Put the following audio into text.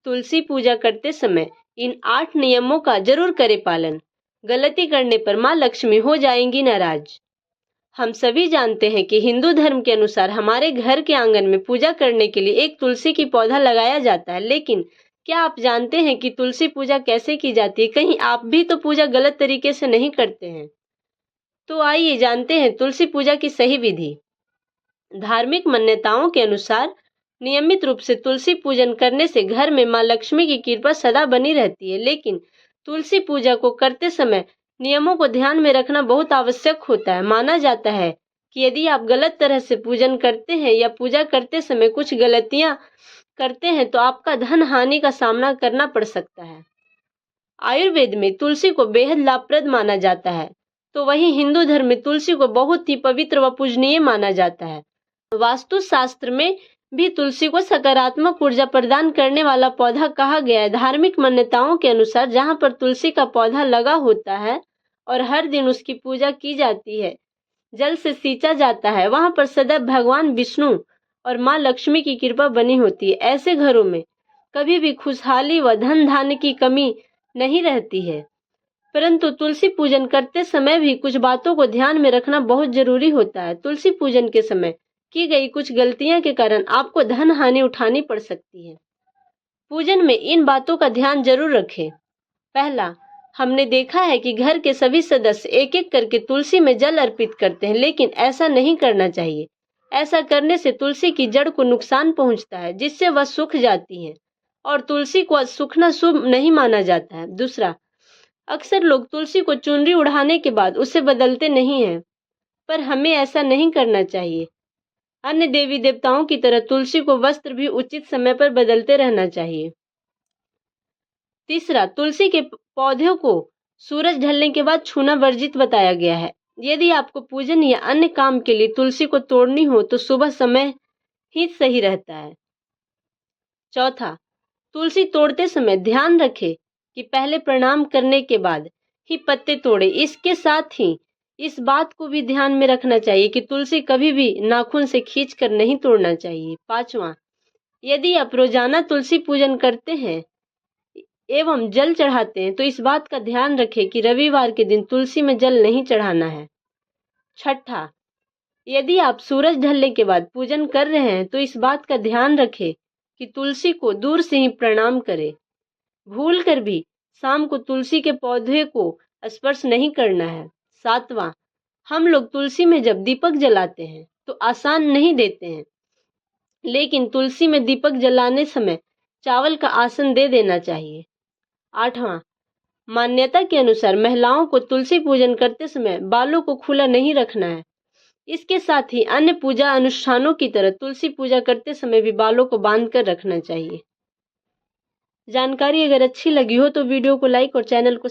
तुलसी पूजा करते समय इन 8 नियमों का जरूर करें पालन। गलती करने पर माँ लक्ष्मी हो जाएंगी नाराज। हम सभी जानते हैं कि हिंदू धर्म के अनुसार हमारे घर के आंगन में पूजा करने के लिए एक तुलसी की पौधा लगाया जाता है, लेकिन क्या आप जानते हैं कि तुलसी पूजा कैसे की जाती है? कहीं आप भी तो पूजा गलत तरीके से नहीं करते हैं? तो आइए जानते हैं तुलसी पूजा की सही विधि। धार्मिक मान्यताओं के अनुसार नियमित रूप से तुलसी पूजन करने से घर में मां लक्ष्मी की कृपा सदा बनी रहती है, लेकिन तुलसी पूजा को करते समय नियमों को ध्यान में रखना बहुत आवश्यक होता है। माना जाता है कि यदि आप गलत तरह से पूजन करते हैं या पूजा करते समय कुछ गलतियां करते हैं तो आपका धन हानि का सामना करना पड़ सकता है। आयुर्वेद में तुलसी को बेहद लाभप्रद माना जाता है, तो वहीं हिंदू धर्म में तुलसी को बहुत ही पवित्र व पूजनीय माना जाता है। वास्तु शास्त्र में भी तुलसी को सकारात्मक ऊर्जा प्रदान करने वाला पौधा कहा गया है। धार्मिक मान्यताओं के अनुसार जहां पर तुलसी का पौधा लगा होता है और हर दिन उसकी पूजा की जाती है, जल से सींचा जाता है, वहां पर सदैव भगवान विष्णु और मां लक्ष्मी की कृपा बनी होती है। ऐसे घरों में कभी भी खुशहाली व धन धान्य की कमी नहीं रहती है। परंतु तुलसी पूजन करते समय भी कुछ बातों को ध्यान में रखना बहुत जरूरी होता है। तुलसी पूजन के समय की गई कुछ गलतियां के कारण आपको धन हानि उठानी पड़ सकती है। पूजन में इन बातों का ध्यान जरूर रखें। पहला, हमने देखा है कि घर के सभी सदस्य एक एक करके तुलसी में जल अर्पित करते हैं, लेकिन ऐसा नहीं करना चाहिए। ऐसा करने से तुलसी की जड़ को नुकसान पहुंचता है, जिससे वह सूख जाती है और तुलसी को सूखना शुभ नहीं माना जाता है। दूसरा, अक्सर लोग तुलसी को चुनरी उड़ाने के बाद उसे बदलते नहीं हैं, पर हमें ऐसा नहीं करना चाहिए। अन्य देवी देवताओं की तरह तुलसी को वस्त्र भी उचित समय पर बदलते रहना चाहिए। तीसरा, तुलसी के पौधों को सूरज ढलने के बाद छूना वर्जित बताया गया है। यदि आपको पूजन या अन्य काम के लिए तुलसी को तोड़नी हो तो सुबह समय ही सही रहता है। चौथा, तुलसी तोड़ते समय ध्यान रखें कि पहले प्रणाम करने के बाद ही पत्ते तोड़े। इसके साथ ही इस बात को भी ध्यान में रखना चाहिए कि तुलसी कभी भी नाखून से खींचकर नहीं तोड़ना चाहिए। पांचवा, यदि आप रोजाना तुलसी पूजन करते हैं एवं जल चढ़ाते हैं तो इस बात का ध्यान रखें कि रविवार के दिन तुलसी में जल नहीं चढ़ाना है। छठा, यदि आप सूरज ढलने के बाद पूजन कर रहे हैं तो इस बात का ध्यान रखें कि तुलसी को दूर से ही प्रणाम करें। भूल कर भी शाम को तुलसी के पौधे को स्पर्श नहीं करना है। सातवां, हम लोग तुलसी में जब दीपक जलाते हैं तो आसान नहीं देते हैं, लेकिन तुलसी में दीपक जलाने समय चावल का आसन दे देना चाहिए। आठवां, मान्यता के अनुसार महिलाओं को तुलसी पूजन करते समय बालों को खुला नहीं रखना है। इसके साथ ही अन्य पूजा अनुष्ठानों की तरह तुलसी पूजा करते समय भी बालों को बांध कर रखना चाहिए। जानकारी अगर अच्छी लगी हो तो वीडियो को लाइक और चैनल को